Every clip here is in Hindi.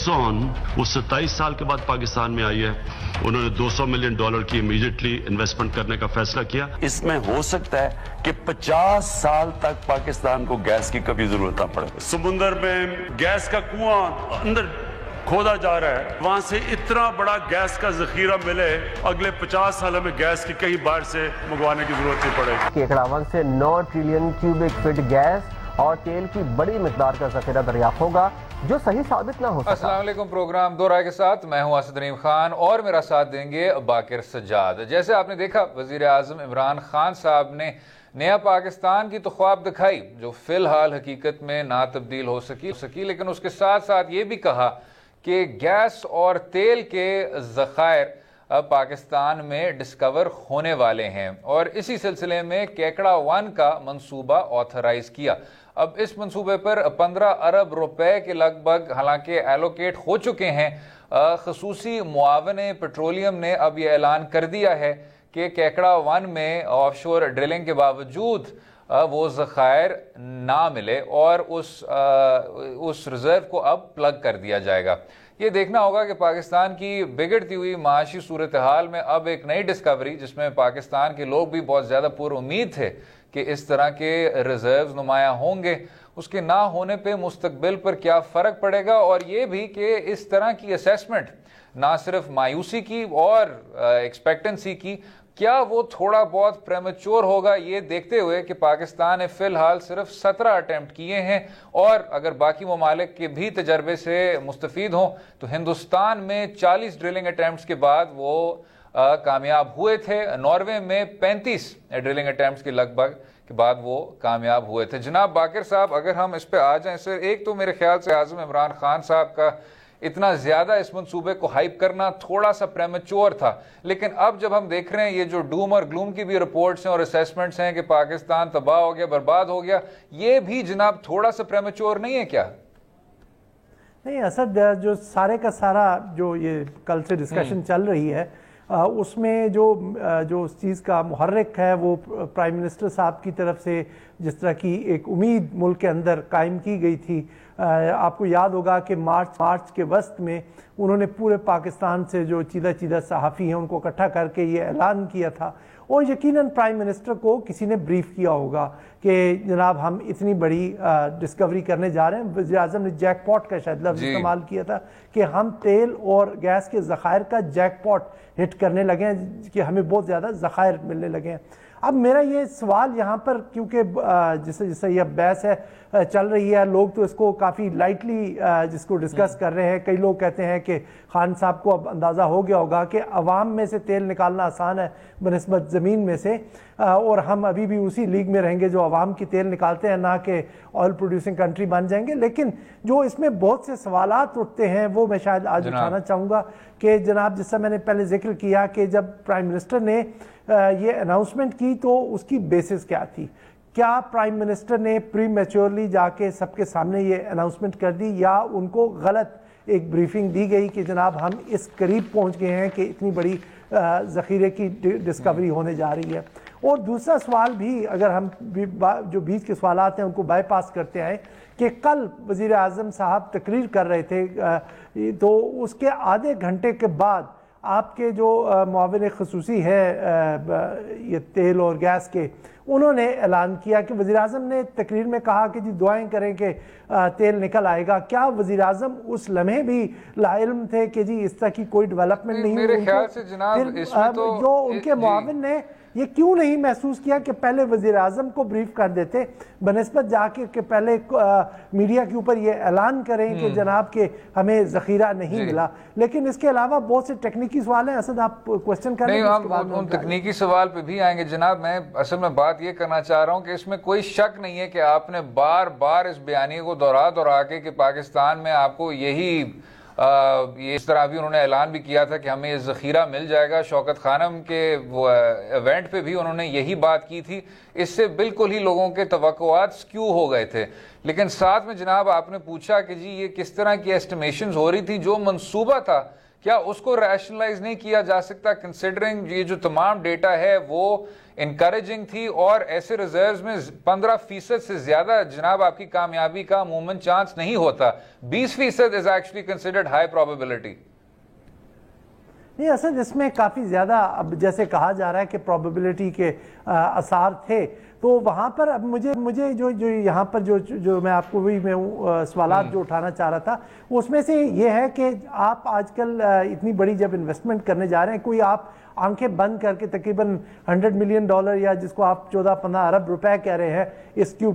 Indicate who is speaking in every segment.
Speaker 1: एक्सॉन वो 27 साल के बाद पाकिस्तान में आई है। उन्होंने $200 मिलियन की इमीडिएटली इन्वेस्टमेंट करने का फैसला किया। इसमें हो सकता है कि 50 साल तक पाकिस्तान को गैस की कभी जरूरत ना पड़े। समुंदर में गैस का कुआं अंदर खोदा जा रहा है, वहां से इतना बड़ा गैस का जखीरा मिले, अगले 50 सालों में गैस की कहीं बाहर से मंगवाने की जरूरत नहीं पड़ेगी।
Speaker 2: केकड़ा वन से 9 ट्रिलियन क्यूबिक फीट गैस और तेल की बड़ी मिकदार का जखीरा दरियाफ्त होगा, जो सही साबित ना हो सका।
Speaker 3: अस्सलाम वालेकुम, प्रोग्राम दो राय के साथ मैं हूं असद नईम खान और मेरा साथ देंगे बाकिर सज्जाद। जैसे आपने देखा, वजीर आजम इमरान खान साहब ने नया पाकिस्तान की तो ख्वाब दिखाई जो फिलहाल हकीकत में ना तब्दील हो सकी, लेकिन उसके साथ साथ ये भी कहा कि गैस और तेल के ज़खायर अब पाकिस्तान में डिस्कवर होने वाले हैं और इसी सिलसिले में केकड़ा वन का मंसूबा ऑथराइज किया। अब इस मंसूबे पर 15 अरब रुपए के लगभग हालांकि एलोकेट हो चुके हैं। खसूसी मुआवने पेट्रोलियम ने अब यह ऐलान कर दिया है कि केकड़ा वन में ऑफशोर ड्रिलिंग के बावजूद वो ज़खायर ना मिले और उस रिजर्व को अब प्लग कर दिया जाएगा। ये देखना होगा कि पाकिस्तान की बिगड़ती हुई माशी सूरत हाल में अब एक नई डिस्कवरी, जिसमें पाकिस्तान के लोग भी बहुत ज़्यादा पुरुम्मीद थे कि इस तरह के रिजर्व नुमाया होंगे, उसके ना होने पे मुस्तकबिल पर क्या फ़र्क पड़ेगा, और ये भी कि इस तरह की असेसमेंट ना सिर्फ मायूसी की और एक्सपेक्टेंसी की, क्या वो थोड़ा बहुत प्रेमेच्योर होगा, ये देखते हुए कि पाकिस्तान ने फिलहाल सिर्फ 17 अटेम्प्ट किए हैं और अगर बाकी ममालिक के भी तजर्बे से मुस्तफीद हों तो हिंदुस्तान में 40 ड्रिलिंग अटेम्प्ट्स के बाद वो कामयाब हुए थे। नॉर्वे में 35 ड्रिलिंग अटेम्प्ट्स के लगभग के बाद वो कामयाब हुए थे। जनाब बाकिर साहब, अगर हम इस पे आ जाएं सर, एक तो मेरे ख्याल से आज़म इमरान खान साहब का इतना ज्यादा इस मंसूबे को हाइप करना थोड़ा सा प्रेमेच्योर था, लेकिन अब जब हम देख रहे हैं ये जो डूम और ग्लूम की भी रिपोर्ट्स हैं और असेसमेंट्स हैं कि पाकिस्तान तबाह हो गया, बर्बाद हो गया, ये भी जनाब थोड़ा सा प्रेमेच्योर नहीं है क्या?
Speaker 4: नहीं असद, जो सारे का सारा जो ये कल से डिस्कशन चल रही है उसमें जो उस चीज़ का मुहर्रिक है वो प्राइम मिनिस्टर साहब की तरफ से जिस तरह की एक उम्मीद मुल्क के अंदर कायम की गई थी। आपको याद होगा कि मार्च के वस्त में उन्होंने पूरे पाकिस्तान से जो चीदा सहाफ़ी हैं उनको इकट्ठा करके ये ऐलान किया था और यकीनन प्राइम मिनिस्टर को किसी ने ब्रीफ किया होगा कि जनाब हम इतनी बड़ी डिस्कवरी करने जा रहे हैं। वज़ीर आज़म ने जैकपॉट का शायद लफ्ज़ इस्तेमाल किया था कि हम तेल और गैस के ज़खायर का जैकपॉट हिट करने लगे हैं, कि हमें बहुत ज़्यादा ज़खायर मिलने लगे हैं। अब मेरा ये सवाल यहाँ पर, क्योंकि जैसे यह बहस है चल रही है, लोग तो इसको काफ़ी लाइटली जिसको डिस्कस कर रहे हैं। कई लोग कहते हैं कि खान साहब को अब अंदाज़ा हो गया होगा कि अवाम में से तेल निकालना आसान है बनिस्बत ज़मीन में से, और हम अभी भी उसी लीग में रहेंगे जो अवाम की तेल निकालते हैं, ना कि ऑयल प्रोड्यूसिंग कंट्री बन जाएंगे। लेकिन जो इसमें बहुत से सवालात उठते हैं वो मैं शायद आज उठाना चाहूँगा कि जनाब, जिससे मैंने पहले जिक्र किया कि जब प्राइम मिनिस्टर ने ये अनाउंसमेंट की तो उसकी बेसिस क्या थी? क्या प्राइम मिनिस्टर ने प्री मैच्योरली जाके सबके सामने ये अनाउंसमेंट कर दी, या उनको गलत एक ब्रीफिंग दी गई कि जनाब हम इस करीब पहुंच गए हैं कि इतनी बड़ी ज़ख़ीरे की डिस्कवरी होने जा रही है? और दूसरा सवाल भी, अगर हम जो बीच के सवालात हैं उनको बाईपास करते आए, कि कल वज़ीर आज़म साहब तकरीर कर रहे थे तो उसके आधे घंटे के बाद आपके जो मुआविन खसूसी है ये तेल और गैस के, उन्होंने ऐलान किया कि वज़ीर आज़म ने तकरीर में कहा कि जी दुआएं करें कि तेल निकल आएगा। क्या वज़ीर आज़म उस लम्हे भी लाइल्म थे कि जी इस तरह की कोई डेवलपमेंट नहीं हुई?
Speaker 3: मेरे ख्याल से जनाब इसमें तो
Speaker 4: जो उनके मुआविन ने ये क्यों नहीं महसूस किया कि पहले वज़ीर आज़म को ब्रीफ कर देते बनिस्बत जाके कि पहले मीडिया के ऊपर ये ऐलान करें कि जनाब के हमें ज़ख़ीरा नहीं मिला? लेकिन इसके अलावा बहुत से टेक्निकी सवाल हैं। असद, आप क्वेश्चन करें?
Speaker 3: नहीं, हम उन तकनीकी सवाल पे भी आएंगे जनाब। मैं असल में बात ये करना चाह रहा हूँ कि इसमें कोई शक नहीं है कि आपने बार बार इस बयानी को दोहरा के कि पाकिस्तान में आपको यही ये इस तरह भी उन्होंने ऐलान भी किया था कि हमें ये ज़ख़ीरा मिल जाएगा। शौकत खानम के वो इवेंट पे भी उन्होंने यही बात की थी। इससे बिल्कुल ही लोगों के तवक्कुआत स्क्यू हो गए थे। लेकिन साथ में जनाब आपने पूछा कि जी ये किस तरह की एस्टिमेशंस हो रही थी, जो मंसूबा था क्या उसको रैशनलाइज नहीं किया जा सकता, कंसिडरिंग ये जो तमाम डेटा है वो इनकरेजिंग थी और ऐसे रिजर्व्स में 15% से ज्यादा जनाब आपकी कामयाबी का अमूमन चांस नहीं होता। 20% is actually considered high probability.
Speaker 4: नहीं, असल इसमें काफ़ी ज़्यादा अब जैसे कहा जा रहा है कि प्रोबेबिलिटी के आसार थे, तो वहाँ पर अब मुझे जो यहाँ पर जो मैं आपको वही मैं सवालात जो उठाना चाह रहा था उसमें से ये है कि आप आजकल इतनी बड़ी जब इन्वेस्टमेंट करने जा रहे हैं, कोई आप आंखें बंद करके तकरीबन $100 मिलियन या जिसको आप 14-15 अरब रुपए कह रहे हैं इसके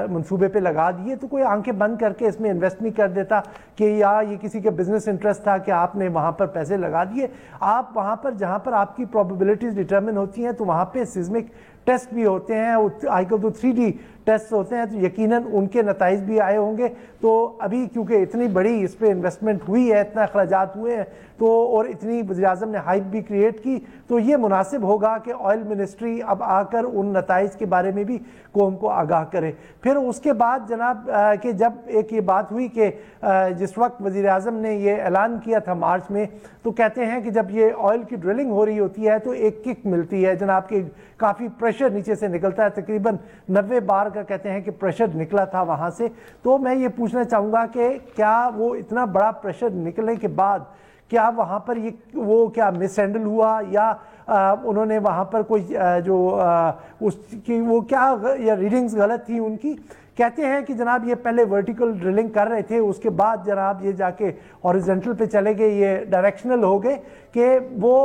Speaker 4: मंसूबे पे लगा दिए, तो कोई आंखें बंद करके इसमें इन्वेस्ट नहीं कर देता कि या ये किसी के बिजनेस इंटरेस्ट था कि आपने वहाँ पर पैसे लगा दिए। आप वहाँ पर जहाँ पर आपकी प्रोबेबिलिटीज डिटरमिन होती हैं तो वहाँ पे सिस्मिक टेस्ट भी होते हैं, आजकल तो 3D टेस्ट होते हैं, तो यकीनन उनके नताइज भी आए होंगे। तो अभी क्योंकि इतनी बड़ी इस पर इन्वेस्टमेंट हुई है, इतना अखराजात हुए हैं, तो और इतनी वज़ीर-ए-आज़म ने हाइप भी क्रिएट की, तो ये मुनासिब होगा कि ऑयल मिनिस्ट्री अब आकर उन नताइज के बारे में भी कौम को आगाह करे। फिर उसके बाद जनाब कि जब एक ये बात हुई कि जिस वक्त वज़ीर-ए-आज़म ने ये ऐलान किया था मार्च में, तो कहते हैं कि जब ये ऑयल की ड्रिलिंग हो रही होती है तो एक किक मिलती है जनाब कि काफ़ी प्रेशर नीचे से निकलता है, तकरीबन 90 बार का कहते हैं कि प्रेशर निकला था वहाँ से। तो मैं ये पूछना चाहूँगा कि क्या वो इतना बड़ा प्रेशर निकलने के बाद क्या वहाँ पर ये वो क्या मिसहैंडल हुआ या उन्होंने वहाँ पर कोई उसकी वो क्या या रीडिंग्स गलत थी उनकी? कहते हैं कि जनाब ये पहले वर्टिकल ड्रिलिंग कर रहे थे, उसके बाद जनाब ये जाके हॉरिजॉन्टल पे चले गए, ये डायरेक्शनल हो गए कि वो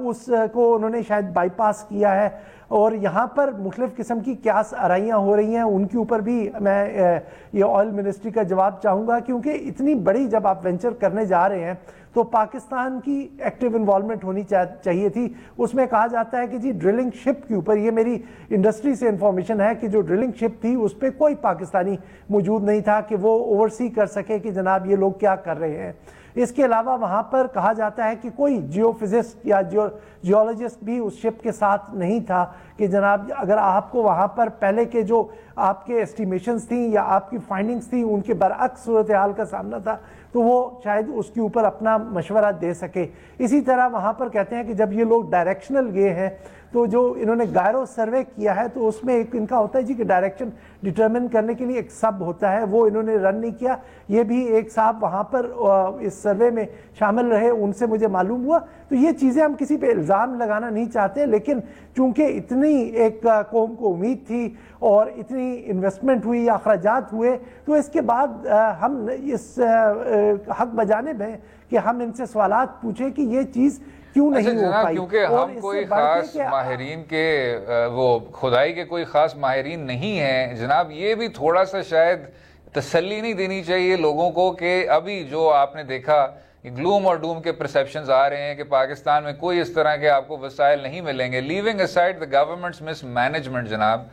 Speaker 4: उसको उन्होंने शायद बाईपास किया है। और यहाँ पर मुख्तलिफ किस्म की क्या आराइयाँ हो रही हैं उनके ऊपर भी मैं ये ऑयल मिनिस्ट्री का जवाब चाहूँगा, क्योंकि इतनी बड़ी जब आप वेंचर करने जा रहे हैं तो पाकिस्तान की एक्टिव इन्वॉल्वमेंट होनी चाहिए थी। उसमें कहा जाता है कि जी ड्रिलिंग शिप के ऊपर, ये मेरी इंडस्ट्री से इंफॉर्मेशन है कि जो ड्रिलिंग शिप थी उस पर कोई पाकिस्तानी मौजूद नहीं था कि वो ओवरसी कर सके कि जनाब ये लोग क्या कर रहे हैं। इसके अलावा वहाँ पर कहा जाता है कि कोई जियोफिजिस्ट या जियोलॉजिस्ट भी उस शिप के साथ नहीं था कि जनाब अगर आपको वहाँ पर पहले के जो आपके एस्टिमेशंस थी या आपकी फाइंडिंग्स थी उनके बरअक्स सूरत हाल का सामना था तो वो शायद उसके ऊपर अपना मशवरा दे सके। इसी तरह वहाँ पर कहते हैं कि जब ये लोग डायरेक्शनल गए हैं तो जो इन्होंने गायरो सर्वे किया है तो उसमें एक इनका होता है जी कि डायरेक्शन डिटरमिन करने के लिए एक सब होता है, वो इन्होंने रन नहीं किया। ये भी एक साहब वहाँ पर इस सर्वे में शामिल रहे, उनसे मुझे मालूम हुआ। तो ये चीज़ें हम किसी पे इल्ज़ाम लगाना नहीं चाहते, लेकिन चूंकि इतनी एक कौम को उम्मीद थी और इतनी इन्वेस्टमेंट हुई या अखराजात हुए, तो इसके बाद हम इस हक बजाने में कि हम इनसे सवालात पूछे कि ये चीज़ क्यों नहीं हो पाई।
Speaker 3: क्योंकि हम कोई खास माहिरीन के वो खुदाई के कोई खास माहिरीन नहीं हैं जनाब, ये भी थोड़ा सा शायद तसल्ली नहीं देनी चाहिए लोगों को कि अभी जो आपने देखा ग्लूम और डूम के परसेप्शंस आ रहे हैं कि पाकिस्तान में कोई इस तरह के आपको वसाइल नहीं मिलेंगे। Leaving aside the governments mismanagement जनाब,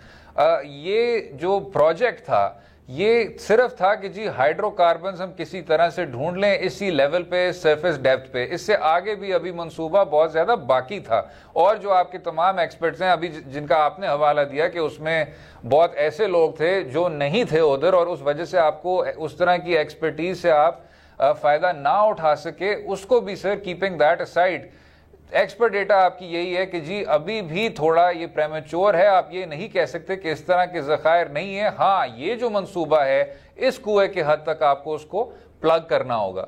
Speaker 3: ये जो प्रोजेक्ट था ये सिर्फ था कि जी हाइड्रोकार्बन्स हम किसी तरह से ढूंढ लें इसी लेवल पे, सरफेस डेप्थ पे। इससे आगे भी अभी मंसूबा बहुत ज्यादा बाकी था। और जो आपके तमाम एक्सपर्ट्स हैं अभी जिनका आपने हवाला दिया कि उसमें बहुत ऐसे लोग थे जो नहीं थे उधर और उस वजह से आपको उस तरह की एक्सपर्टीज से आप फायदा ना उठा सके, उसको भी sir keeping that aside expert data आपकी यही है कि जी अभी भी थोड़ा ये प्रेमेच्योर है। आप ये नहीं कह सकते कि इस तरह के ज़खायर नहीं है। हाँ, ये जो मंसूबा है इस कुएं के हद तक आपको उसको प्लग करना होगा।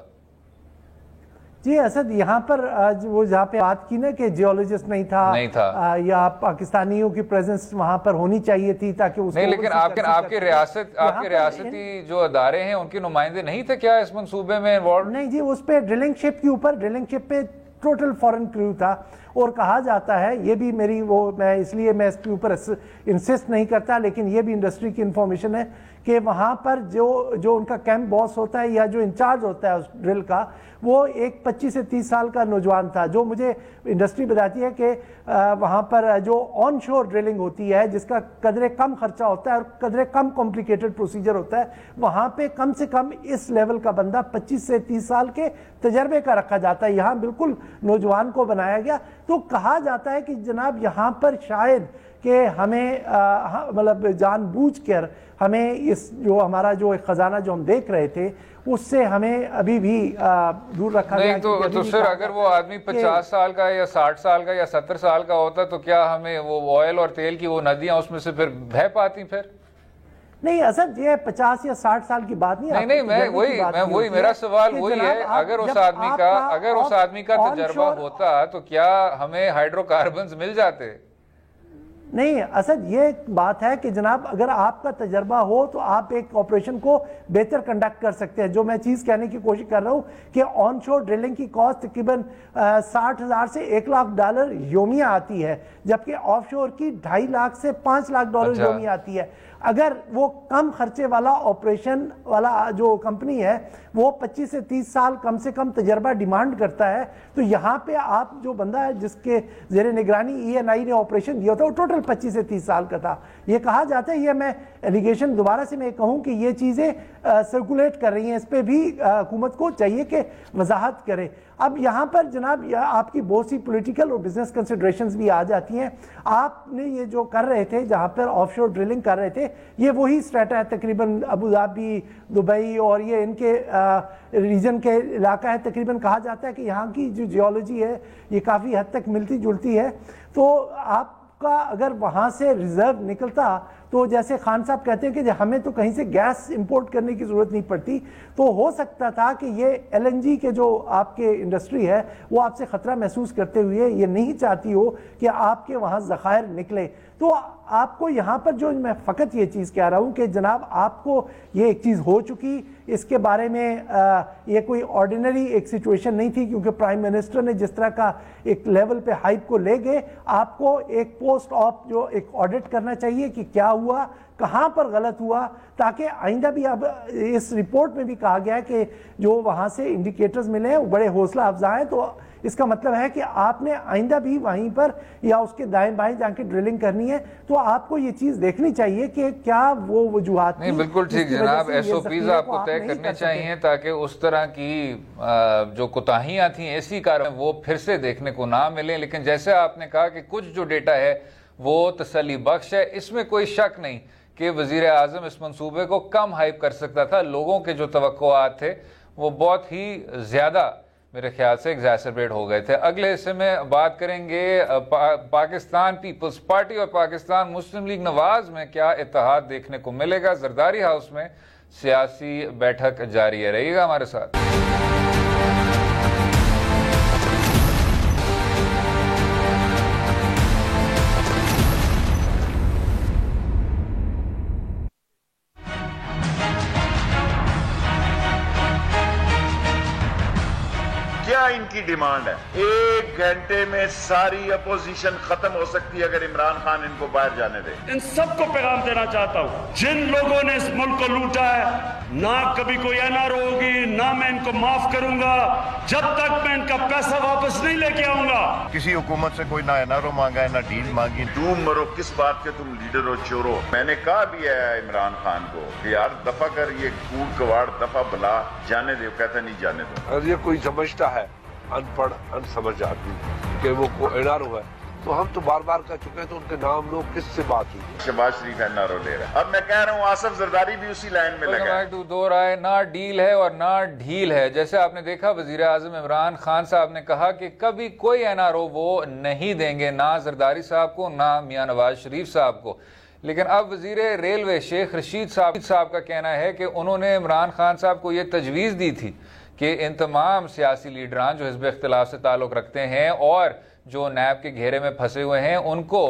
Speaker 4: जी असद, यहाँ पर वो जहाँ पे बात की ना कि जियोलॉजिस्ट नहीं था या पाकिस्तानियों की प्रेजेंस वहाँ पर होनी चाहिए थी ताकि उसको
Speaker 3: नहीं, लेकिन आपके रियासती जो अदारे हैं उनके नुमाइंदे नहीं थे क्या इस मंसूबे में इन्वॉल्व?
Speaker 4: नहीं जी, उस पर ड्रिलिंग शिप के ऊपर, ड्रिलिंग शिप पे टोटल फॉरेन क्रू था। और कहा जाता है, ये भी मेरी वो मैं इसलिए मैं इसके ऊपर इंसिस्ट नहीं करता, लेकिन ये भी इंडस्ट्री की इंफॉर्मेशन है कि वहाँ पर जो उनका कैंप बॉस होता है या जो इंचार्ज होता है उस ड्रिल का, वो एक 25 से 30 साल का नौजवान था। जो मुझे इंडस्ट्री बताती है कि वहाँ पर जो ऑन शोर ड्रिलिंग होती है जिसका कदरे कम खर्चा होता है और कदरे कम कॉम्प्लिकेटेड प्रोसीजर होता है, वहाँ पे कम से कम इस लेवल का बंदा 25 से 30 साल के तजर्बे का रखा जाता है। यहाँ बिल्कुल नौजवान को बनाया गया। तो कहा जाता है कि जनाब यहाँ पर शायद कि हमें मतलब जानबूझकर हमें इस जो हमारा जो एक ख़जाना जो हम देख रहे थे उससे हमें अभी भी दूर रखा गया।
Speaker 3: तो सर अगर वो आदमी 50 साल का या 60 साल का या 70 साल का होता तो क्या हमें वो ऑयल और तेल की वो नदियां उसमें से फिर बह पाती? फिर
Speaker 4: नहीं असद, ये 50 या 60 साल की बात नहीं।
Speaker 3: नहीं, मैं वही मेरा सवाल वही है, अगर उस आदमी का तजर्बा होता तो क्या हमें हाइड्रोकार्बन्स मिल जाते?
Speaker 4: नहीं असद, ये बात है कि जनाब अगर आपका तजर्बा हो तो आप एक ऑपरेशन को बेहतर कंडक्ट कर सकते हैं। जो मैं चीज़ कहने की कोशिश कर रहा हूँ कि ऑनशोर ड्रिलिंग की कॉस्ट तकरीबन 60,000 से $1 लाख योमिया आती है, जबकि ऑफशोर की 2.5 लाख से $5 लाख योमिया आती है। अगर वो कम खर्चे वाला ऑपरेशन वाला जो कंपनी है वो 25 से 30 साल कम से कम तजर्बा डिमांड करता है, तो यहाँ पे आप जो बंदा है जिसके जेर निगरानी ENI ने ऑपरेशन दिया था वो टोटल 25 से 30 साल का था। ये कहा जाता है, ये मैं एलिगेशन दोबारा से मैं कहूँ कि ये चीज़ें सर्कुलेट कर रही हैं, इस पर भी हुकूमत को चाहिए कि वजाहत करे। अब यहाँ पर जनाब आपकी बहुत सी पॉलिटिकल और बिजनेस कंसिडरेशंस भी आ जाती हैं। आपने ये जो कर रहे थे, जहाँ पर ऑफशोर ड्रिलिंग कर रहे थे, ये वही स्ट्रेटा है तकरीबन अबू धाबी, दुबई और ये इनके रीजन के इलाका है। तकरीबन कहा जाता है कि यहाँ की जो जियोलॉजी है ये काफ़ी हद तक मिलती जुलती है। तो आपका अगर वहाँ से रिजर्व निकलता तो जैसे खान साहब कहते हैं कि हमें तो कहीं से गैस इंपोर्ट करने की ज़रूरत नहीं पड़ती, तो हो सकता था कि ये LNG के जो आपके इंडस्ट्री है वो आपसे ख़तरा महसूस करते हुए ये नहीं चाहती हो कि आपके वहाँ ज़खायर निकले। तो आपको यहाँ पर जो मैं फ़कत ये चीज़ कह रहा हूँ कि जनाब आपको ये एक चीज़ हो चुकी, इसके बारे में ये कोई ऑर्डिनरी एक सिचुएशन नहीं थी, क्योंकि प्राइम मिनिस्टर ने जिस तरह का एक लेवल पे हाइप को ले गए, आपको एक पोस्ट ऑफ जो एक ऑडिट करना चाहिए कि क्या हुआ, कहाँ पर गलत हुआ, ताकि आइंदा भी। अब इस रिपोर्ट में भी कहा गया है कि जो वहाँ से इंडिकेटर्स मिले हैं वो बड़े हौसला अफजा हैं, तो इसका मतलब है कि आपने आइंदा भी वहीं पर या उसके दाएं बाएं जाके ड्रिलिंग करनी है, तो आपको ये चीज़ देखनी चाहिए कि क्या वो वजूहात
Speaker 3: नहीं। बिल्कुल ठीक जनाब, SOPs आपको तय करने चाहिए ताकि उस तरह की जो कोताहियाँ थी ऐसी कार्रवाई वो फिर से देखने को ना मिले। लेकिन जैसे आपने कहा कि कुछ जो डेटा है वो तसल्ली बख्श है, इसमें कोई शक नहीं कि वजीर आज़म इस मंसूबे को कम हाइप कर सकता था। लोगों के जो तवक्कुआत थे वो बहुत ही ज़्यादा मेरे ख्याल से एग्जैसरबेट हो गए थे। अगले हिस्से में बात करेंगे पाकिस्तान पीपल्स पार्टी और पाकिस्तान मुस्लिम लीग नवाज में क्या इत्तेहाद देखने को मिलेगा। जरदारी हाउस में सियासी बैठक जारी है, रहिएगा हमारे साथ।
Speaker 5: क्या इनकी डिमांड है? 1 घंटे में सारी अपोजिशन खत्म हो सकती है अगर इमरान खान इनको बाहर जाने दे।
Speaker 6: इन सबको पैगाम देना चाहता हूं, जिन लोगों ने इस मुल्क को लूटा है, ना कभी कोई NRO होगी, ना मैं इनको माफ करूंगा जब तक मैं इनका पैसा वापस नहीं लेके आऊंगा।
Speaker 5: किसी हुकूमत से कोई ना NRO मांगा है ना डील मांगी। तुम मरो किस बात के, तुम लीडर हो चोरो। मैंने कहा भी है इमरान खान को कि यार दफा कर ये कूड़ कवाड़, दफा भला, जाने दो। कहता नहीं जाने दो।
Speaker 7: और ये कोई समझता है अनपढ़ अनसमझ आदमी कि वो NRO है, तो हम तो बार बार कह चुके हैं, तो उनके नाम लोग किससे बात हुई?
Speaker 5: शहबाज शरीफ NRO ले रहा है। अब मैं कह रहा हूँ आसिफ जरदारी भी उसी लाइन में लगा है।
Speaker 3: दो राय, ना डील है और ना ढील है। जैसे आपने देखा वजीर आजम इमरान खान साहब ने कहा कि कभी कोई NRO वो नहीं देंगे, ना जरदारी साहब को ना मियां नवाज शरीफ साहब को। लेकिन अब वजीर रेलवे शेख रशीद साहब का कहना है कि उन्होंने इमरान खान साहब को यह तजवीज़ दी थी कि इन तमाम सियासी लीडरान जो हिज़्ब इख्तिलाफ से ताल्लुक़ रखते हैं और जो नैब के घेरे में फंसे हुए हैं उनको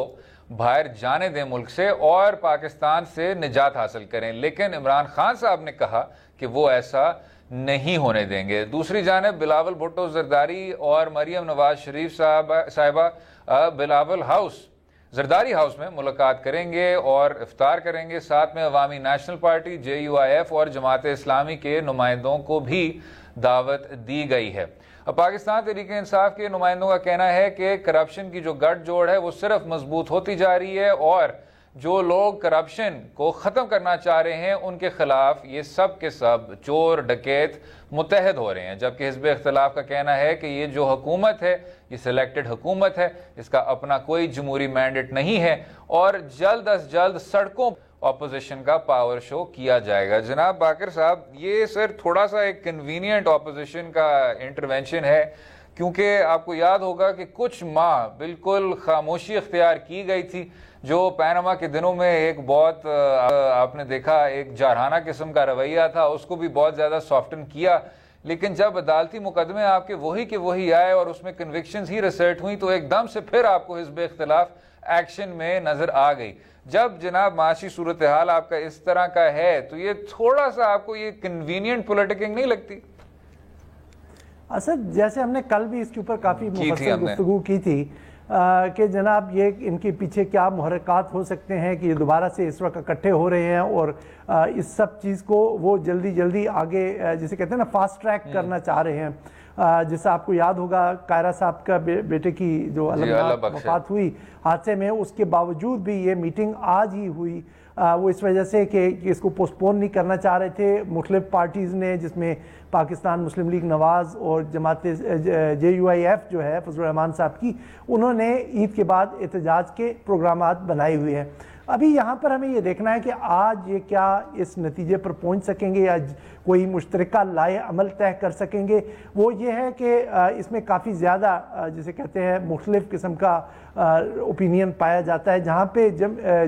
Speaker 3: बाहर जाने दें मुल्क से और पाकिस्तान से निजात हासिल करें। लेकिन इमरान खान साहब ने कहा कि वो ऐसा नहीं होने देंगे। दूसरी जानिब बिलावल भुट्टो जरदारी और मरियम नवाज शरीफ साहिबा बिलावल हाउस जरदारी हाउस में मुलाकात करेंगे और इफ्तार करेंगे। साथ में अवामी नेशनल पार्टी, JUIF और जमात इस्लामी के नुमाइंदों को भी दावत दी गई है। अब पाकिस्तान तहरीक इंसाफ के नुमाइंदों का कहना है कि करप्शन की जो गठजोड़ है वो सिर्फ मजबूत होती जा रही है और जो लोग करप्शन को ख़त्म करना चाह रहे हैं उनके खिलाफ ये सब के सब चोर डकैत मुत्तहद हो रहे हैं। जबकि हिज़्ब इख्तिलाफ का कहना है कि ये जो हुकूमत है ये सिलेक्टेड हुकूमत है, इसका अपना कोई जमहूरी मैंडेट नहीं है और जल्द अज जल्द सड़कों ऑपोजिशन का पावर शो किया जाएगा। जनाब बाकर साहब, ये सर थोड़ा सा एक कन्वीनियंट ऑपोजिशन का इंटरवेंशन है, क्योंकि आपको याद होगा कि कुछ माह बिल्कुल खामोशी इख्तियार की गई थी, जो पैनामा के दिनों में एक बहुत आपने देखा एक जारहाना किस्म का रवैया था, उसको भी बहुत ज़्यादा सॉफ्टन किया। लेकिन जब अदालती मुकदमे आपके वही के वही आए और उसमें कन्विक्शंस ही रिसर्ट हुई, तो एकदम से फिर आपको हिज़्ब इख्तिलाफ एक्शन में नज़र आ गई। जब जनाब माशी सूरत हाल आपका इस तरह का है, तो ये थोड़ा सा आपको ये कन्वीनियंट पॉलिटिकिंग नहीं लगती?
Speaker 4: असद, जैसे हमने कल भी इसके ऊपर काफ़ी मुफस्सल गुफ्तगू की थी कि जनाब ये इनके पीछे क्या मुहर्रिकात हो सकते हैं कि ये दोबारा से इस वक्त इकट्ठे हो रहे हैं और इस सब चीज़ को वो जल्दी जल्दी आगे जिसे कहते हैं ना फास्ट ट्रैक करना चाह रहे हैं। जैसे आपको याद होगा कायरा साहब का बेटे की जो वफात हुई हादसे में, उसके बावजूद भी ये मीटिंग आज ही हुई। वो इस वजह से कि इसको पोस्टपोन नहीं करना चाह रहे थे मुख्तलिफ पार्टीज़ ने, जिसमें पाकिस्तान मुस्लिम लीग नवाज़ और जमात JUIF जो है फजलुर रहमान साहब की, उन्होंने ईद के बाद एहतजाज के प्रोग्रामात बनाए हुए हैं। अभी यहाँ पर हमें ये देखना है कि आज ये क्या इस नतीजे पर पहुँच सकेंगे या कोई मुश्तरका लाए अमल तय कर सकेंगे। वो ये है कि इसमें काफ़ी ज़्यादा जिसे कहते हैं मुख्तलिफ किस्म का ओपिनियन पाया जाता है। जहाँ पे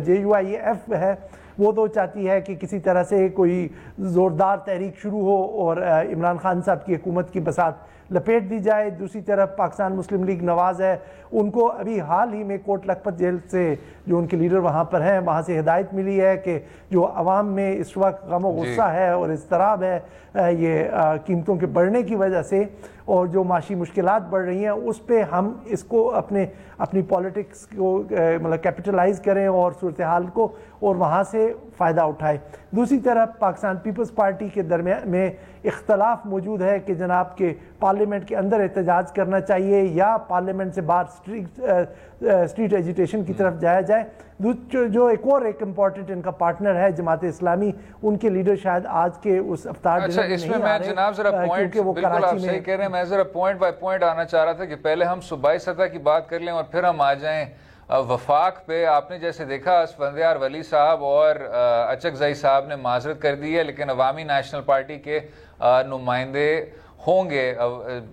Speaker 4: JUIF है वो तो चाहती है कि किसी तरह से कोई ज़ोरदार तहरीक शुरू हो और इमरान खान साहब की हुकूमत की बसात लपेट दी जाए। दूसरी तरफ पाकिस्तान मुस्लिम लीग नवाज़ है, उनको अभी हाल ही में कोट लखपत जेल से जो उनके लीडर वहाँ पर हैं, वहाँ से हिदायत मिली है कि जो अवाम में इस वक्त गम और गुस्सा है और इज़्तिराब है ये कीमतों के बढ़ने की वजह से और जो माशी मुश्किलात बढ़ रही हैं, उस पर हम इसको अपनी पॉलिटिक्स को मतलब कैपिटलाइज करें और सूरत हाल को और वहाँ से फ़ायदा उठाए। दूसरी तरफ पाकिस्तान पीपल्स पार्टी के दरमियान में इख्तलाफ मौजूद है कि जनाब के पार्लियामेंट के अंदर एहतजाज करना चाहिए या पार्लियामेंट से बाहर स्ट्रीट एजिटेशन की तरफ जाया जाए। जो एक इम्पॉर्टेंट इनका पार्टनर है जमात इस्लामी, उनके लीडर शायद आज के उस अफ्तार
Speaker 3: अच्छा, इसमें मैं जनाब जरा पॉइंट बिल्कुल आप सही कह रहे हैं, मैं जरा पॉइंट बाय पॉइंट आना चाह रहा था कि पहले हम सूबाई सतह की बात कर लें और फिर हम आ जाएं वफाक पे। आपने जैसे देखा असफंदियार वली साहब और अचकजई साहब ने माजरत कर दी है, लेकिन अवामी नेशनल पार्टी के नुमाइंदे होंगे,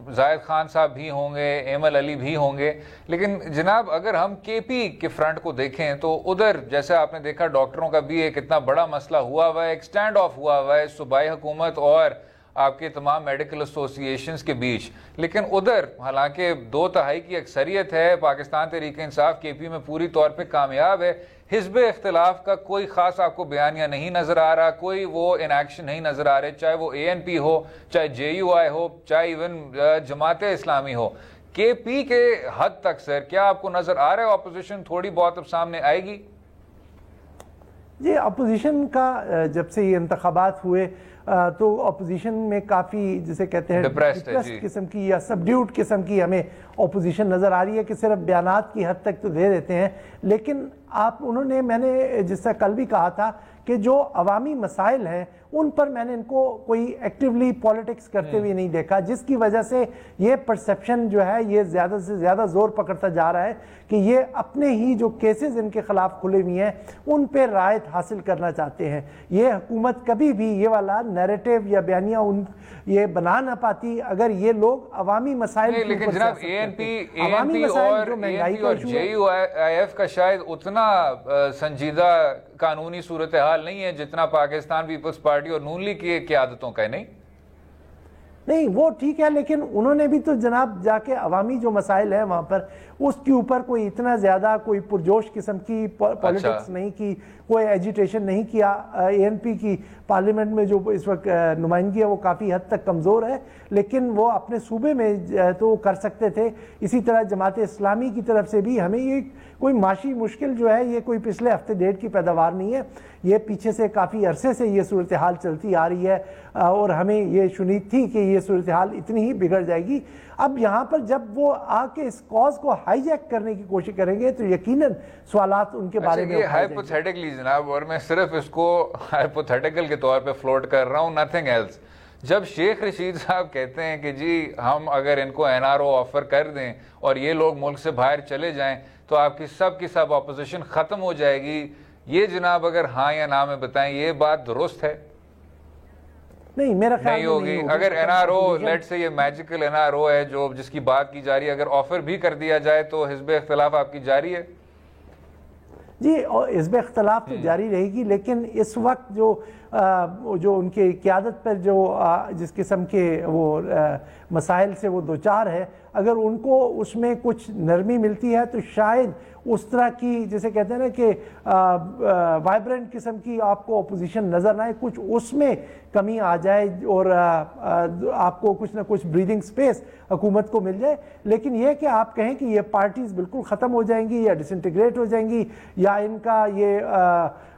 Speaker 3: जायद खान साहब भी होंगे, एमल अली भी होंगे। लेकिन जनाब अगर हम KP के फ्रंट को देखें तो उधर जैसे आपने देखा डॉक्टरों का भी एक इतना बड़ा मसला हुआ हुआ है, एक स्टैंड ऑफ हुआ हुआ है सूबाई हुकूमत और आपके तमाम मेडिकल एसोसिएशंस के बीच। लेकिन उधर हालांकि 2/3 की अक्सरियत है, पाकिस्तान तहरीक इंसाफ KP में पूरी तौर पे कामयाब है। हिज़्ब इख्तिलाफ का कोई ख़ास आपको बयानिया नहीं नज़र आ रहा, कोई वो इन एक्शन नहीं नज़र आ रहे, चाहे वो ANP हो, चाहे JUI हो, चाहे इवन जमात इस्लामी हो। KP के हद तक सर क्या आपको नज़र आ रहा है अपोजिशन थोड़ी बहुत अब सामने आएगी?
Speaker 4: जी, अपोजिशन का जब से ये इंतखाबात हुए तो अपोजिशन में काफ़ी जिसे कहते हैं डिप्रेस्ड किस्म की या सबड्यूड किस्म की हमें अपोजिशन नज़र आ रही है कि सिर्फ बयानात की हद तक तो दे देते हैं, लेकिन मैंने जिससे कल भी कहा था कि जो अवामी मसाइल हैं उन पर मैंने इनको कोई एक्टिवली पॉलिटिक्स करते हुए नहीं देखा, जिसकी वजह से ये परसेप्शन जो है ये ज़्यादा से ज़्यादा जोर पकड़ता जा रहा है कि ये अपने ही जो केसेस इनके खिलाफ खुले हुए हैं उन पर रायत हासिल करना चाहते हैं। ये हुकूमत कभी भी ये वाला नैरेटिव या बयानिया ये बना ना पाती अगर ये लोग अवामी मसाइल।
Speaker 3: लेकिन जनाब ANP और JUIF का शायद उतना संजीदा कानूनी सूरत हाल नहीं है जितना पाकिस्तान पीपल्स पार्टी और नून लीग की क़यादतों का है।
Speaker 4: नहीं वो ठीक है, लेकिन उन्होंने भी तो जनाब जाके अवामी जो मसाइल है वहाँ पर उसके ऊपर कोई इतना ज़्यादा कोई पुरजोश किस्म की पॉलिटिक्स नहीं की, कोई एजिटेशन नहीं किया। ANP की पार्लियामेंट में जो इस वक्त नुमाइंदगी है वो काफ़ी हद तक कमज़ोर है, लेकिन वो अपने सूबे में तो कर सकते थे। इसी तरह जमात इस्लामी की तरफ से भी हमें ये कोई माशी मुश्किल जो है ये कोई पिछले हफ्ते डेढ़ की पैदावार नहीं है, ये पीछे से काफ़ी अरसे से ये सूरत हाल चलती आ रही है और हमें ये शुनीद थी कि ये सूरत हाल इतनी ही बिगड़ जाएगी। अब यहाँ पर जब वो आके इस कॉज को हाईजैक करने की कोशिश करेंगे तो यकीनन सवालात उनके बारे में
Speaker 3: हाइपोथेटिकली जनाब, और मैं सिर्फ इसको हाइपोथेटिकल के तौर पे फ्लोट कर रहा हूँ, नथिंग एल्स। जब शेख रशीद साहब कहते हैं कि जी हम अगर इनको NRO ऑफर कर दें और ये लोग मुल्क से बाहर चले जाएं तो आपकी सब की सब अपोजिशन ख़त्म हो जाएगी, ये जनाब अगर हाँ या ना में बताएं, ये बात दुरुस्त है?
Speaker 4: नहीं, मेरा ख्याल
Speaker 3: नहीं होगी। अगर एनआरओ, लेट से ये मैजिकल एनआरओ है जो जिसकी बात की जा रही है, अगर ऑफर भी कर दिया जाए तो हिज़्ब इख्तिलाफ आपकी जारी है?
Speaker 4: जी, और हिज़्ब इख्तिलाफ तो जारी रहेगी, लेकिन इस वक्त जो उनके क़यादत पर जो जिस किस्म के वो मसाइल से वो दो चार है, अगर उनको उसमें कुछ नरमी मिलती है तो शायद उस तरह की, जैसे कहते हैं ना कि वाइब्रेंट किस्म की आपको अपोजिशन नज़र ना आए, कुछ उसमें कमी आ जाए और आपको कुछ ना कुछ ब्रीदिंग स्पेस हुकूमत को मिल जाए। लेकिन यह कि आप कहें कि ये पार्टीज़ बिल्कुल ख़त्म हो जाएंगी या डिसइंटीग्रेट हो जाएंगी या इनका ये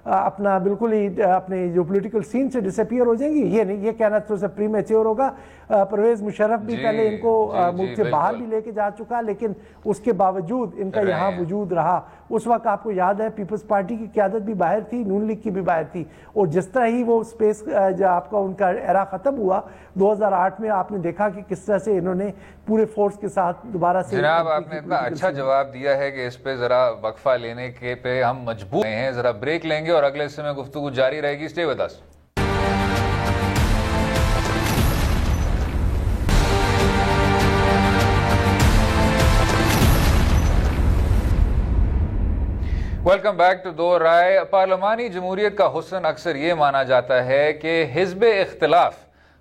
Speaker 4: अपना बिल्कुल ही अपने जो पॉलिटिकल सीन से डिसअपियर हो जाएंगी, ये नहीं, ये कहना थोड़ा सा प्रीमेच्योर होगा। परवेज मुशर्रफ भी पहले इनको मुल्क से बाहर भी लेके जा चुका, लेकिन उसके बावजूद इनका यहाँ वजूद रहा। उस वक्त आपको याद है पीपल्स पार्टी की क़यादत भी बाहर थी, नून लीग की भी बाहर थी, और जिस तरह ही वो स्पेस जो आपका उनका एरा ख़त्म हुआ 2008 में, आपने देखा कि किस तरह से इन्होंने पूरे फोर्स के साथ दोबारा से।
Speaker 3: जनाब आपने इतना अच्छा जवाब दिया है कि इस पे ज़रा वक्फा लेने के पे हम मजबूर हैं, ज़रा ब्रेक लेंगे और अगले हिस्से में गुफ्तगू जारी रहेगी। Stay with us. Welcome back to Do Rai. पार्लिमानी जमहूरियत का हुस्न अक्सर ये माना जाता है कि हिज़्ब इख्तिलाफ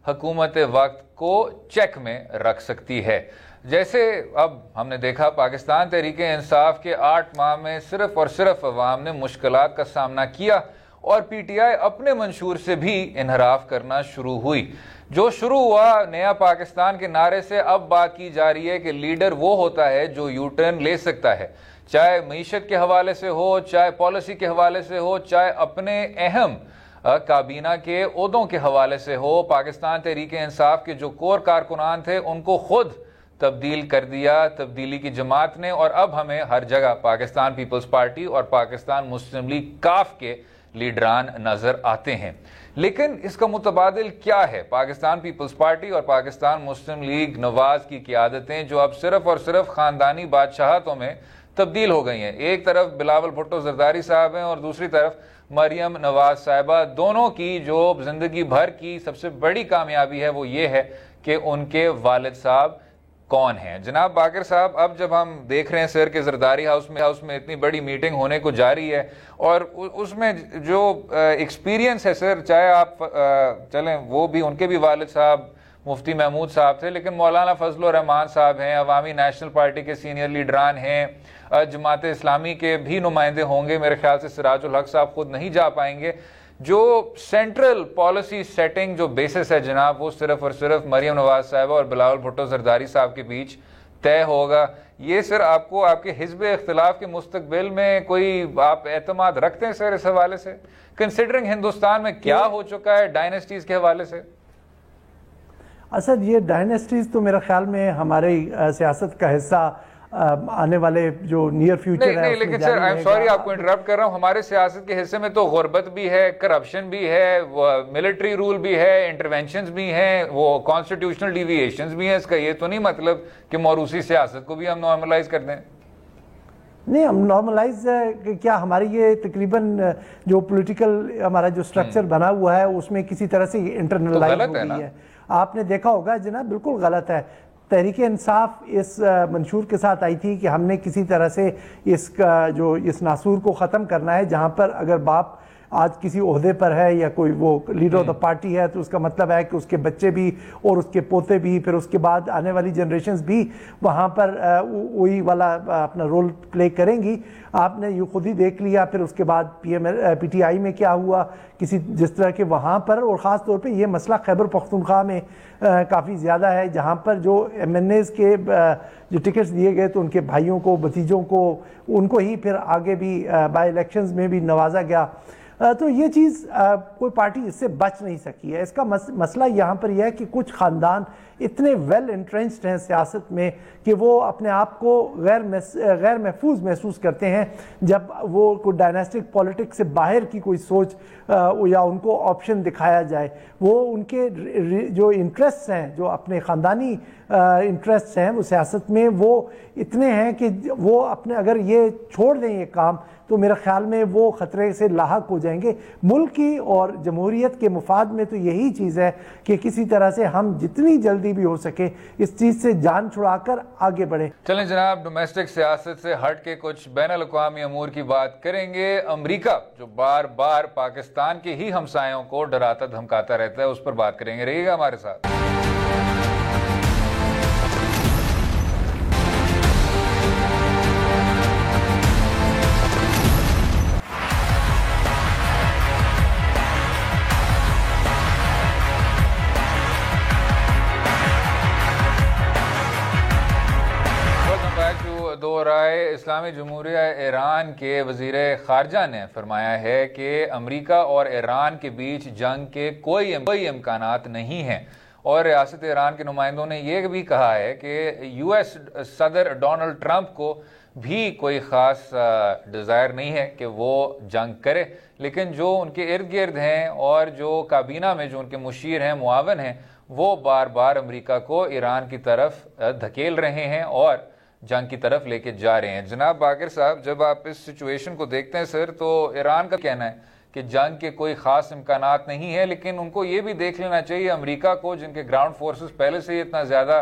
Speaker 3: हुकूमत वक्त को चेक में रख सकती है। जैसे अब हमने देखा पाकिस्तान तहरीक इंसाफ के 8 माह में सिर्फ और सिर्फ अवाम ने मुश्किलात का सामना किया और पीटीआई अपने मंशूर से भी इनहराफ करना शुरू हुई। जो शुरू हुआ नया पाकिस्तान के नारे से, अब बात की जा रही है कि लीडर वो होता है जो यू टर्न ले सकता है, चाहे मईशत के हवाले से हो, चाहे पॉलिसी के हवाले से हो, चाहे अपने अहम काबीना के ओहदों के हवाले से हो। पाकिस्तान तहरीक इंसाफ के जो कोर कारकुनान थे उनको खुद तब्दील कर दिया तब्दीली की जमात ने, और अब हमें हर जगह पाकिस्तान पीपल्स पार्टी और पाकिस्तान मुस्लिम लीग काफ के लीडरान नजर आते हैं। लेकिन इसका मुतबादिल क्या है? पाकिस्तान पीपल्स पार्टी और पाकिस्तान मुस्लिम लीग नवाज की क़यादतें जो अब सिर्फ और सिर्फ खानदानी बादशाहतों में तब्दील हो गई हैं। एक तरफ बिलावल भुट्टो जरदारी साहब हैं और दूसरी तरफ मरियम नवाज साहिबा। दोनों की जो जिंदगी भर की सबसे बड़ी कामयाबी है वो ये है कि उनके वालिद साहब कौन हैं। जनाब बाकर साहब, अब जब हम देख रहे हैं सर के जरदारी हाउस में इतनी बड़ी मीटिंग होने को जा रही है और उसमें जो एक्सपीरियंस है सर, चाहे आप चलें वो भी उनके भी वालिद साहब मुफ्ती महमूद साहब थे, लेकिन मौलाना फजलुर रहमान साहब हैं, अवामी नेशनल पार्टी के सीनियर लीडरान हैं, जमात इस्लामी के भी नुमाइंदे होंगे, मेरे ख्याल से सिराजुल हक साहब खुद नहीं जा पाएंगे। जो सेंट्रल पॉलिसी सेटिंग जो बेसिस है जनाब, वो सिर्फ और सिर्फ मरियम नवाज साहिबा और बिलावल भुट्टो जरदारी साहब के बीच तय होगा। ये सर आपको आपके हिज़्ब इख्तिलाफ के मुस्तकबिल में कोई आप एतमाद रखते हैं सर इस हवाले से, कंसिडरिंग हिंदुस्तान में क्या हो चुका है डायनेस्टीज के हवाले से?
Speaker 4: असद, ये डायनेस्टीज तो मेरे ख्याल में हमारे सियासत का हिस्सा आने वाले जो नियर फ्यूचर है।
Speaker 3: नहीं, लेकिन सर आई एम सॉरी आपको इंटरप्ट कर रहा हूं, हमारे सियासत के हिस्से में तो गुर्बत भी है, करप्शन भी है, मिलिट्री रूल भी है, इंटरवेंशंस भी हैं, वो कॉन्स्टिट्यूशनल डिविएशंस भी हैं। इसका ये तो नहीं मतलब कि मौरूसी सियासत को भी हम नॉर्मलाइज कर दें।
Speaker 4: नहीं, हम नॉर्मलाइज क्या, हमारी ये तकरीबन जो पॉलिटिकल हमारा जो स्ट्रक्चर बना हुआ है उसमें किसी तरह से इंटरनलाइज हो गई है। आपने देखा होगा जनाब, बिल्कुल गलत है। तहरीक इंसाफ इस मंशूर के साथ आई थी कि हमने किसी तरह से इस नासूर को ख़त्म करना है, जहाँ पर अगर बाप आज किसी ओहदे पर है या कोई वो लीडर ऑफ द पार्टी है तो उसका मतलब है कि उसके बच्चे भी और उसके पोते भी, फिर उसके बाद आने वाली जनरेशन्स भी वहाँ पर वही वाला अपना रोल प्ले करेंगी। आपने ये खुद ही देख लिया। फिर उसके बाद पीटीआई में क्या हुआ, किसी जिस तरह के वहाँ पर, और ख़ास तौर पे ये मसला खैबर पख्तूनख्वा में काफ़ी ज़्यादा है, जहाँ पर जो MNAs के जो टिकट्स दिए गए तो उनके भाइयों को, भतीजों को, उनको ही फिर आगे भी बाई इलेक्शंस में भी नवाजा गया। तो ये चीज़ कोई पार्टी इससे बच नहीं सकी है। इसका मसला यहाँ पर यह है कि कुछ ख़ानदान इतने वेल इंट्रेंच्ड हैं सियासत में कि वो अपने आप को गैर महफूज महसूस करते हैं जब वो कोई डायनेस्टिक पॉलिटिक्स से बाहर की कोई सोच या उनको ऑप्शन दिखाया जाए। वो उनके जो इंटरेस्ट हैं, जो अपने ख़ानदानी इंटरेस्ट हैं वो सियासत में वो इतने हैं कि वो अपने अगर ये छोड़ दें ये काम तो मेरे ख्याल में वो ख़तरे से लाहक हो जाएंगे। मुल्क की और जमहूरियत के मुफाद में तो यही चीज़ है कि किसी तरह से हम जितनी जल्दी भी हो सके इस चीज़ से जान छुड़ाकर आगे बढ़े।
Speaker 3: चलें जनाब, डोमेस्टिक सियासत से हट के कुछ बैनुल अक़वामी अमूर की बात करेंगे। अमरीका जो बार बार पाकिस्तान के ही हमसायों को डराता धमकाता रहता है, उस पर बात करेंगे, रहिएगा हमारे साथ। दो राय इस्लामी जमहूरिया ईरान के वजीर खारजा ने फरमाया है कि अमरीका और ईरान के बीच जंग के कोई इम्कानात नहीं हैं, और रियासत ईरान के नुमाइंदों ने यह भी कहा है कि यूएस सदर डोनाल्ड ट्रंप को भी कोई ख़ास डिज़ायर नहीं है कि वो जंग करे, लेकिन जो उनके इर्द गिर्द हैं और जो काबीना में जो उनके मुशीर हैं, मुआवन हैं, वो बार बार अमरीका को ईरान की तरफ धकेल रहे हैं और जंग की तरफ लेके जा रहे हैं। जनाब बाकर साहब, जब आप इस सिचुएशन को देखते हैं सर, तो ईरान का कहना है कि जंग के कोई ख़ास इम्कानात नहीं है, लेकिन उनको ये भी देख लेना चाहिए अमेरिका को, जिनके ग्राउंड फोर्सेस पहले से ही इतना ज़्यादा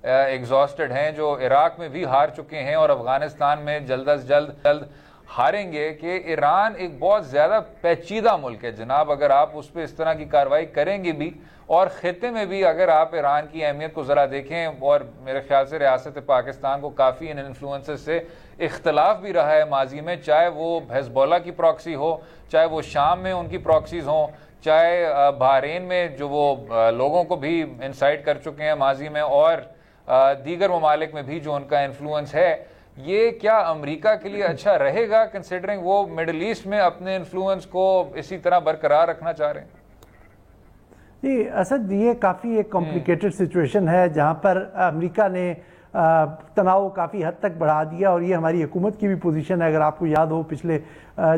Speaker 3: एग्जॉस्टेड हैं, जो इराक में भी हार चुके हैं और अफगानिस्तान में जल्द अज जल्द हारेंगे, कि ईरान एक बहुत ज़्यादा पेचीदा मुल्क है जनाब। अगर आप उस पर इस तरह की कार्रवाई करेंगे भी, और ख़ित्ते में भी अगर आप ईरान की अहमियत को ज़रा देखें, और मेरे ख्याल से रियासत पाकिस्तान को काफ़ी इन इन्फ्लुएंसेस से इख्तलाफ भी रहा है माजी में, चाहे वो हिज़्बुल्लाह की प्रॉक्सी हो, चाहे वो शाम में उनकी प्रॉक्सीज़ हों, चाहे बहरीन में जो वो लोगों को भी इंसाइट कर चुके हैं माजी में, और दीगर ममालिक में भी जो उनका इन्फ्लुएंस है। ये क्या अमेरिका के लिए अच्छा रहेगा, कंसिडरिंग वो मिडल ईस्ट में अपने इन्फ्लुएंस को इसी तरह बरकरार रखना चाह रहे हैं?
Speaker 4: जी असद, ये काफ़ी एक कॉम्प्लिकेटेड सिचुएशन है जहाँ पर अमेरिका ने तनाव काफ़ी हद तक बढ़ा दिया, और ये हमारी हुकूमत की भी पोजीशन है। अगर आपको याद हो, पिछले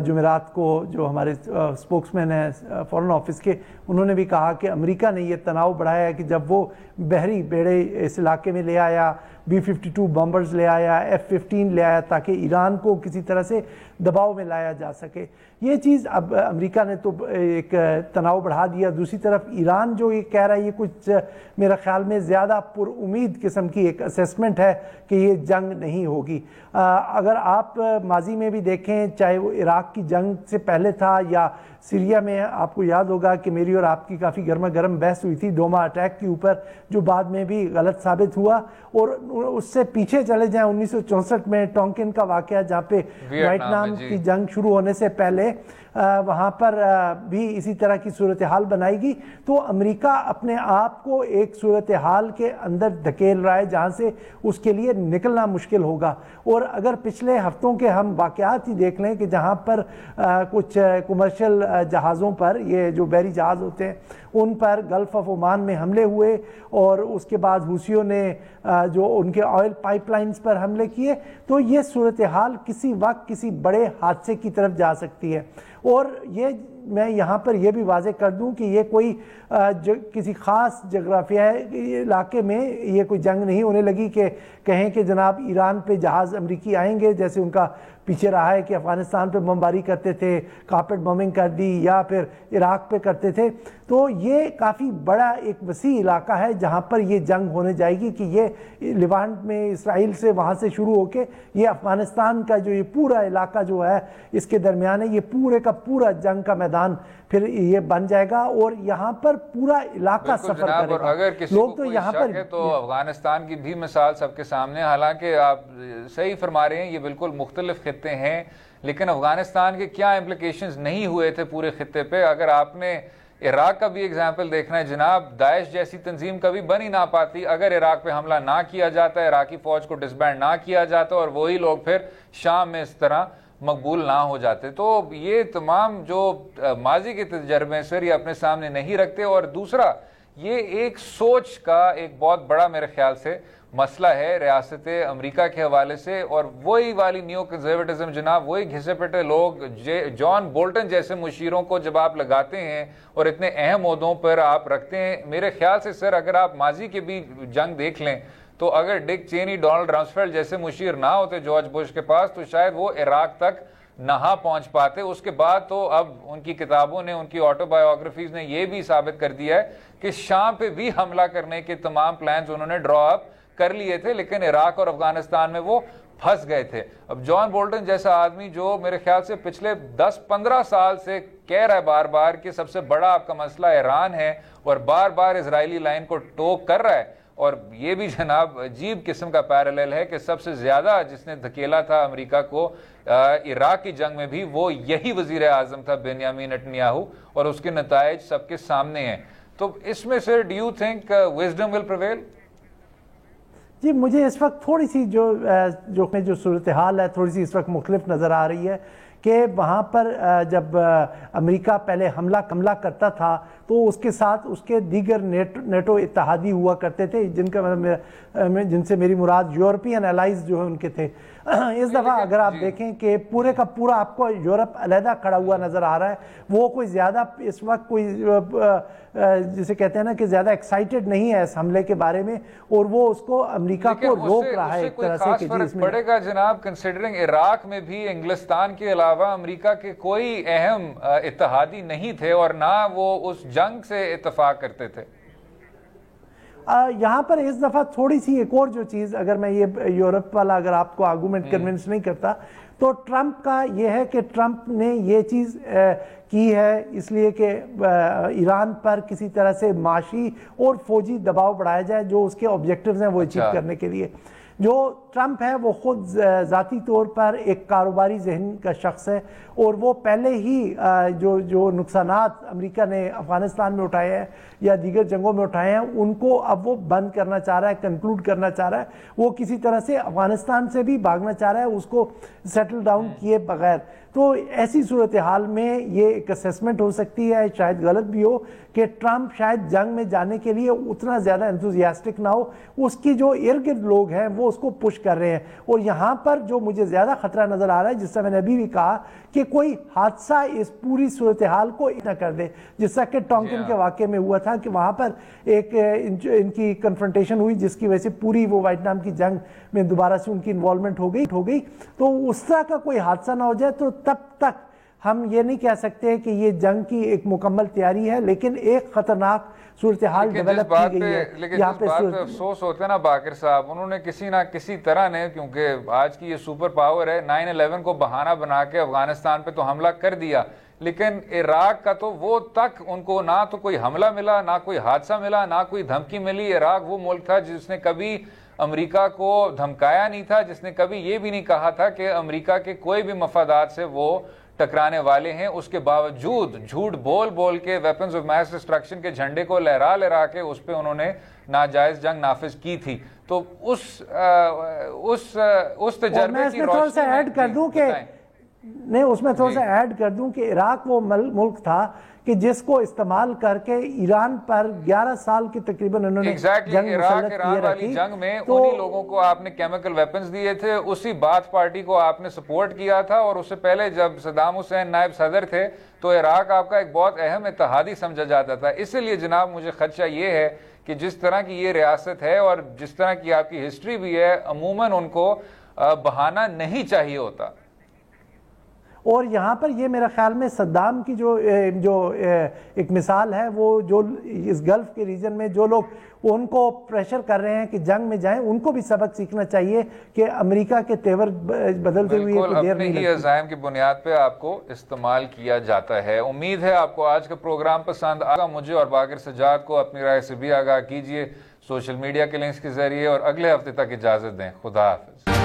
Speaker 4: जुमेरात को जो हमारे स्पोक्समैन हैं फॉरेन ऑफिस के, उन्होंने भी कहा कि अमेरिका ने ये तनाव बढ़ाया है कि जब वो बहरी बेड़े इस इलाके में ले आया, B-52 बम्बर्स ले आया, F-15 ले आया, ताकि ईरान को किसी तरह से दबाव में लाया जा सके। ये चीज़ अब अमेरिका ने तो एक तनाव बढ़ा दिया। दूसरी तरफ ईरान जो ये कह रहा है, ये कुछ मेरा ख्याल में ज़्यादा पुरुम्मीद किस्म की एक असेसमेंट है कि ये जंग नहीं होगी। अगर आप माजी में भी देखें, चाहे वो इराक की जंग से पहले था या सीरिया में, आपको याद होगा कि मेरी और आपकी काफ़ी गर्मा गर्म बहस हुई थी डोमा अटैक के ऊपर, जो बाद में भी गलत साबित हुआ। और उससे पीछे चले जाएं 1964 में टोंकिन का वाक़या, जहाँ पे वियतनाम की जंग शुरू होने से पहले वहाँ पर भी इसी तरह की सूरत हाल बनाएगी। तो अमेरिका अपने आप को एक सूरत हाल के अंदर धकेल रहा है जहाँ से उसके लिए निकलना मुश्किल होगा। और अगर पिछले हफ्तों के हम वाक़यात ही देख लें कि जहाँ पर कुछ कमर्शियल जहाज़ों पर, ये जो बहरी जहाज़ होते हैं, उन पर गल्फ़ ऑफ ओमान में हमले हुए, और उसके बाद हुसियों ने जो उनके ऑयल पाइपलाइंस पर हमले किए, तो ये सूरत हाल किसी वक्त किसी बड़े हादसे की तरफ जा सकती है। और ये मैं यहाँ पर यह भी वाज़ेह कर दूँ कि ये कोई किसी ख़ास जगराफियाई इलाके में ये कोई जंग नहीं होने लगी कि कहें कि जनाब ईरान पे जहाज़ अमरीकी आएंगे, जैसे उनका पीछे रहा है कि अफ़गानिस्तान पे बमबारी करते थे, कारपेट बमिंग कर दी, या फिर इराक पे करते थे। तो ये काफ़ी बड़ा एक वसी इलाका है जहाँ पर ये जंग होने जाएगी, कि ये लिवांट में इसराइल से वहाँ से शुरू होके ये अफ़गानिस्तान का जो ये पूरा इलाका जो है इसके दरमियान है, ये पूरे का पूरा जंग का मैदान फिर ये बन जाएगा, और यहाँ पर पूरा इलाका सफर करेगा।
Speaker 3: अगर किसी लोग तो यहाँ पर तो अफगानिस्तान की भी मिसाल सबके सामने, हालांकि आप सही फरमा रहे हैं, ये बिल्कुल मुख्तलिफ खित्ते हैं, लेकिन अफगानिस्तान के क्या इम्प्लिकेशंस नहीं हुए थे पूरे खित्ते पे। अगर आपने इराक का भी एग्जाम्पल देखना है जनाब, दाइश जैसी तंजीम कभी बन ही ना पाती अगर इराक पे हमला ना किया जाता, इराकी फौज को डिसबैंड ना किया जाता, और वही लोग फिर शाम में इस तरह मकबूल ना हो जाते। तो ये तमाम जो माजी के तजर्बे सर ये अपने सामने नहीं रखते। और दूसरा ये एक सोच का एक बहुत बड़ा मेरे ख्याल से मसला है रियासत अमेरिका के हवाले से। और वही वाली न्यू कंजर्वेटिज्म जनाब, वही घिसे पिटे लोग, जॉन बोल्टन जैसे मुशीरों को जब आप लगाते हैं और इतने अहम ओहदों पर आप रखते हैं, मेरे ख्याल से सर अगर आप माजी के भी जंग देख लें तो अगर डिक चेनी, डोनाल्ड रम्सफेल्ड जैसे मुशीर ना होते जॉर्ज बुश के पास तो शायद वो इराक तक नहा पहुंच पाते। उसके बाद तो अब उनकी किताबों ने, उनकी ऑटोबायोग्राफीज ने यह भी साबित कर दिया है कि शाम पे भी हमला करने के तमाम प्लान्स उन्होंने ड्रॉ अप कर लिए थे, लेकिन इराक और अफगानिस्तान में वो फंस गए थे। अब जॉन बोल्टन जैसा आदमी जो मेरे ख्याल से पिछले 10-15 साल से कह रहा है बार बार कि सबसे बड़ा आपका मसला ईरान है और बार बार इजरायली लाइन को टोक कर रहा है, और ये भी जनाब अजीब किस्म का पैरेलल है कि सबसे ज्यादा जिसने धकेला था अमेरिका को इराक की जंग में भी वो यही वजीर आजम था बेंयामीन नेतन्याहू, और उसके नताइज सबके सामने हैं। तो इसमें sir do you think wisdom will prevail?
Speaker 4: जी, मुझे इस वक्त थोड़ी सी जो सूरत हाल है थोड़ी सी इस वक्त मुख्तलिफ नज़र आ रही है कि वहाँ पर जब अमेरिका पहले हमला करता था तो उसके साथ उसके दीगर नेटो इत्तेहादी हुआ करते थे, जिनसे मेरी मुराद यूरोपियन एलाइज जो है उनके थे। इस दफ़ा अगर आप देखें कि पूरे का पूरा आपको यूरोप अलहदा खड़ा हुआ नज़र आ रहा है, वो कोई ज़्यादा इस वक्त कोई जिसे कहते हैं ना कि ज़्यादा एक्साइटेड नहीं है इस हमले के बारे में, और वो उसको अमेरिका को रोक रहा है एक तरह से कि इसमें
Speaker 3: पड़ेगा जनाब, कंसिडरिंग इराक में भी इंग्लिस्तान के अलावा अमेरिका के कोई अहम इत्तेहादी नहीं थे और ना वो उस जंग से इत्तेफाक करते थे।
Speaker 4: यहाँ पर इस दफ़ा थोड़ी सी एक और जो चीज़, अगर मैं ये यूरोप वाला अगर आपको आर्गूमेंट कन्विंस नहीं करता तो ट्रंप का ये है कि ट्रंप ने ये चीज़ की है इसलिए कि ईरान पर किसी तरह से माशी और फौजी दबाव बढ़ाया जाए, जो उसके ऑब्जेक्टिव्स हैं वो अचीव करने के लिए। जो ट्रंप है वो खुद ज़ाती तौर पर एक कारोबारी जहन का शख्स है, और वो पहले ही जो नुकसानात अमेरिका ने अफ़गानिस्तान में उठाए हैं या दीगर जंगों में उठाए हैं उनको अब वो बंद करना चाह रहा है, कंक्लूड करना चाह रहा है। वो किसी तरह से अफ़गानिस्तान से भी भागना चाह रहा है उसको सेटल डाउन किए बगैर। तो ऐसी सूरत हाल में ये एक असेसमेंट हो सकती है, शायद गलत भी हो, कि ट्रंप शायद जंग में जाने के लिए उतना ज़्यादा एंथुसियास्टिक ना हो, उसकी जो इर्द गिर्द लोग हैं वो उसको पुश कर रहे हैं। और यहाँ पर जो मुझे ज़्यादा खतरा नज़र आ रहा है, जिससे मैंने अभी भी कहा कि कोई हादसा इस पूरी सूरत हाल को न कर दे, जिससा कि टोंकिन के वाक़े में हुआ था कि वहाँ पर एक इनकी कन्फ्रंटेशन हुई जिसकी वजह से पूरी वो वियतनाम की जंग में दोबारा से उनकी इन्वॉल्वमेंट हो गई। तो उस तरह का कोई हादसा ना हो जाए, तो तब तक हम ये नहीं कह सकते कि ये जंग की एक मुकम्मल तैयारी है, लेकिन एक खतरनाक सूरत हाल डेवलप की गई है।
Speaker 3: लेकिन जिस बात पे अफसोस होता है ना बाकिर साहब, उन्होंने किसी ना किसी तरह ने, क्योंकि आज की ये सुपर पावर है, 9/11 को बहाना बना के अफगानिस्तान पे तो हमला कर दिया, लेकिन इराक का तो वो तक उनको ना तो कोई हमला मिला, ना कोई हादसा मिला, ना कोई धमकी मिली। इराक वो मुल्क था जिसने कभी अमेरिका को धमकाया नहीं था, जिसने कभी ये भी नहीं कहा था कि अमेरिका के कोई भी मफादात से वो टकराने वाले हैं। उसके बावजूद झूठ बोल बोल के वेपन्स ऑफ मैस डिस्ट्रक्शन के झंडे को लहरा के उस पर उन्होंने नाजायज जंग नाफिज की थी। तो उस तजर्बे की रोशनी में
Speaker 4: ऐड कर दूं कि नहीं, उसमें थोड़ा सा ऐड कर दूं कि इराक वो मुल्क था कि जिसको इस्तेमाल करके ईरान पर 11 साल की तकरीबन उन्होंने
Speaker 3: इराक ईरान वाली जंग में उन्हीं लोगों को आपने केमिकल वेपन्स दिए थे, उसी बाथ पार्टी को आपने सपोर्ट किया था। और उससे पहले जब सद्दाम हुसैन नायब सदर थे तो इराक आपका एक बहुत अहम इत्तेहादी समझा जाता था। इसलिए जनाब मुझे खदशा ये है कि जिस तरह की ये रियासत है और जिस तरह की आपकी हिस्ट्री भी है, अमूमन उनको बहाना नहीं चाहिए होता।
Speaker 4: और यहाँ पर ये मेरा ख्याल में सद्दाम की जो एक मिसाल है, वो जो इस गल्फ के रीजन में जो लोग उनको प्रेशर कर रहे हैं कि जंग में जाएं, उनको भी सबक सीखना चाहिए कि अमेरिका के तेवर बदलते हुए
Speaker 3: अपने ही अज़ाइम की बुनियाद पे आपको इस्तेमाल किया जाता है। उम्मीद है आपको आज का प्रोग्राम पसंद आगा। मुझे और बाकिर सजाद को अपनी राय से भी आगाह कीजिए सोशल मीडिया के लिंक्स के जरिए, और अगले हफ्ते तक इजाजत दें। खुदा हाफिज।